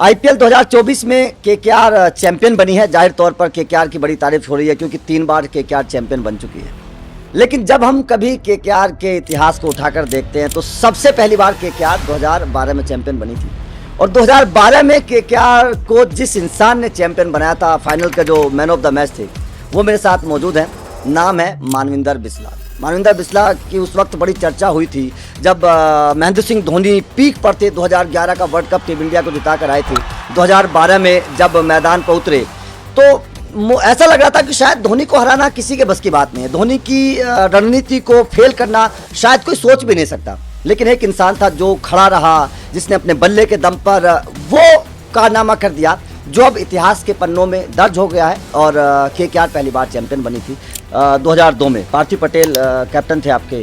IPL 2024 में KKR champion बनी है। जाहिर तौर पर केकेआर की बड़ी तारीफ हो रही है क्योंकि 3 बार केकेआर चैंपियन बन चुकी है। लेकिन जब हम कभी केकेआर के इतिहास को उठाकर देखते हैं तो सबसे पहली बार केकेआर 2012 में चैंपियन बनी थी। और 2012 में केकेआर को जिस इंसान ने चैंपियन बनाया था, फाइनल का जो मैन ऑफ द मैच थे, वो मेरे साथ मौजूद हैं। नाम है मानविंदर बिस्ला। मानविंदर बिस्ला की उस वक्त बड़ी चर्चा हुई थी जब महेंद्र सिंह धोनी पीक पर थे। 2011 का वर्ल्ड कप टीम इंडिया को जिताकर आए थे। 2012 में जब मैदान पर उतरे तो ऐसा लग रहा था कि शायद धोनी को हराना किसी के बस की बात नहीं है। धोनी की रणनीति को फेल करना शायद कोई सोच भी नहीं सकता। लेकिन एक इंसान था जो खड़ा रहा, जिसने अपने बल्ले के दम पर वो कारनामा कर दिया जो अब इतिहास के पन्नों में दर्ज हो गया है। और केकेआर पहली बार चैंपियन बनी थी 2002 में। पार्थिव पटेल कैप्टन थे आपके।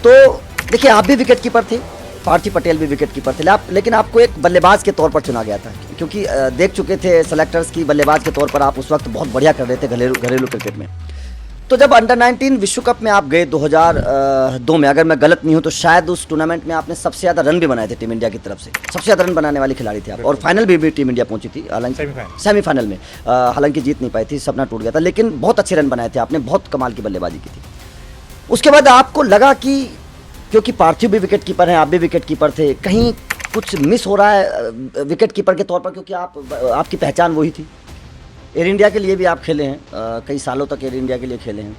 तो देखिए, आप भी विकेट कीपर थे, पार्थिव पटेल भी विकेट कीपर थे, लेकिन आपको एक बल्लेबाज के तौर पर चुना गया था क्योंकि देख चुके थे सेलेक्टर्स की बल्लेबाज के तौर पर आप उस वक्त बहुत बढ़िया कर रहे थे घरेलू क्रिकेट में। तो जब अंडर 19 विश्व कप में आप गए 2002 में, अगर मैं गलत नहीं हूं तो शायद उस टूर्नामेंट में आपने सबसे ज़्यादा रन भी बनाए थे टीम इंडिया की तरफ से। सबसे ज़्यादा रन बनाने वाली खिलाड़ी थे आप। और फाइनल भी टीम इंडिया पहुंची थी, हालांकि सेमीफाइनल में हालांकि जीत नहीं पाई थी, सपना टूट गया था। लेकिन बहुत अच्छे रन बनाए थे आपने, बहुत कमाल की बल्लेबाजी की थी। उसके बाद आपको लगा कि क्योंकि पार्थिव भी विकेट कीपर हैं, आप भी विकेट कीपर थे, कहीं कुछ मिस हो रहा है विकेट कीपर के तौर पर, क्योंकि आपकी पहचान वही थी। एयर इंडिया के लिए भी आप खेले हैं, कई सालों तक एयर इंडिया के लिए खेले हैं।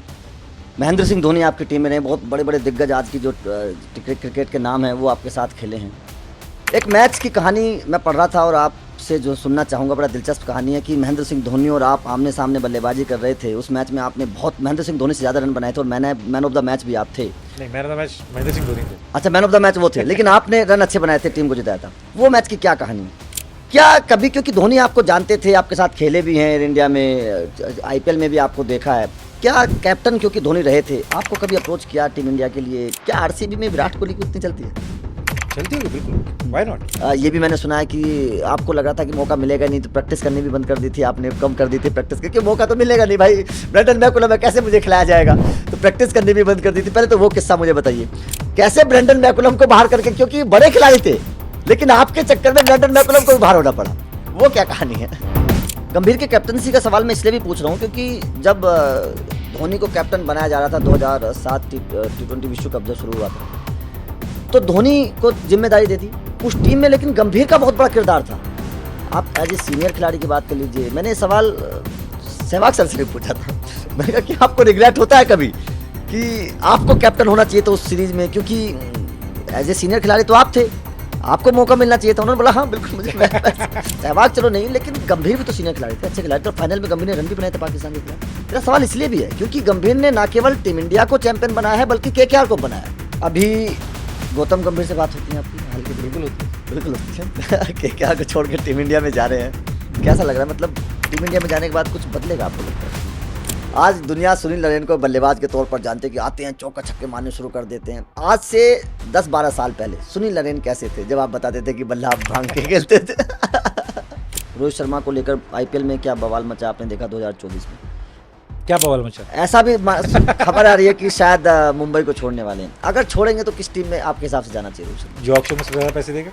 महेंद्र सिंह धोनी आपकी टीम में रहे, बहुत बड़े बड़े दिग्गज आज की जो क्रिकेट के नाम हैं वो आपके साथ खेले हैं। एक मैच की कहानी मैं पढ़ रहा था और आपसे जो सुनना चाहूँगा, बड़ा दिलचस्प कहानी है कि महेंद्र सिंह धोनी और आप आमने सामने बल्लेबाजी कर रहे थे। उस मैच में आपने महेंद्र सिंह धोनी से ज़्यादा रन बनाए थे और मैन ऑफ द मैच भी आप थे। नहीं, man of the match Mahendra Singh Dhoni थे। अच्छा, मैन ऑफ द मैच वो थे, लेकिन आपने रन अच्छे बनाए थे, टीम को जिताया था। वो मैच की क्या कहानी है? क्या कभी, क्योंकि धोनी आपको जानते थे, आपके साथ खेले भी हैं एयर इंडिया में, आईपीएल में भी आपको देखा है, क्या कैप्टन क्योंकि धोनी रहे थे, आपको कभी अप्रोच किया टीम इंडिया के लिए? क्या आरसीबी में विराट कोहली की उतनी चलती है? चलती होगी, बिल्कुल, व्हाई नॉट। ये भी मैंने सुना है कि आपको लगा था कि मौका मिलेगा नहीं, तो प्रैक्टिस करनी भी बंद कर दी थी आपने, कम कर दी थी प्रैक्टिस, क्योंकि मौका तो मिलेगा नहीं भाई, ब्रेंडन मैकुलम में कैसे मुझे खिलाया जाएगा, तो प्रैक्टिस करनी भी बंद कर दी थी। पहले तो वो किस्सा मुझे बताइए, कैसे ब्रेंडन मैकुलम को बाहर करके, क्योंकि बड़े खिलाड़ी थे लेकिन आपके चक्कर में ब्रेंडन मैकुलम को भी बाहर होना पड़ा, वो क्या कहानी है? गंभीर के कैप्टनसी का सवाल मैं इसलिए भी पूछ रहा हूँ क्योंकि जब धोनी को कैप्टन बनाया जा रहा था 2007 T20 विश्व कप जब शुरू हुआ था, तो धोनी को जिम्मेदारी दे दी उस टीम में, लेकिन गंभीर का बहुत बड़ा किरदार था। आप एज ए सीनियर खिलाड़ी की बात कर लीजिए। मैंने सवाल सहवाग सर से भी पूछा था, मैंने कहा कि आपको रिग्रेट होता है कभी कि आपको कैप्टन होना चाहिए था उस सीरीज में, क्योंकि एज ए सीनियर खिलाड़ी तो आप थे, आपको मौका मिलना चाहिए था? उन्होंने बोला हाँ बिल्कुल, मुझे सहवाग चलो नहीं, लेकिन गंभीर भी तो सीनियर खिलाड़ी थे, अच्छे खिलाड़ी थे। फाइनल में गंभीर ने रन भी बनाए थे पाकिस्तान के खिलाफ। मेरा सवाल इसलिए भी है क्योंकि गंभीर ने न केवल टीम इंडिया को चैंपियन बनाया है बल्कि केकेआर को बनाया। अभी गौतम गंभीर से बात होती है आपकी? हल्की बिल्कुल होती है। केकेआर को छोड़ के टीम इंडिया में जा रहे हैं, कैसा लग रहा है? मतलब टीम इंडिया में जाने के बाद कुछ बदलेगा आपको लगता है? आज दुनिया सुनील नरेन को बल्लेबाज के तौर पर जानते हैं कि आते हैं चौका छक्के मारने शुरू कर देते हैं। आज से 10-12 साल पहले सुनील नरेन कैसे थे जब आप बताते थे कि बल्ला आप भांग के खेलते थे? रोहित शर्मा को लेकर आईपीएल में क्या बवाल मचा आपने देखा 2024 में? क्या बवाल मचा? ऐसा भी खबर आ रही है कि शायद मुंबई को छोड़ने वाले हैं। अगर छोड़ेंगे तो किस टीम में आपके हिसाब से जाना चाहिए रोहित शर्मा? जो ऑक्शन में सबसे ज़्यादा पैसे देगा।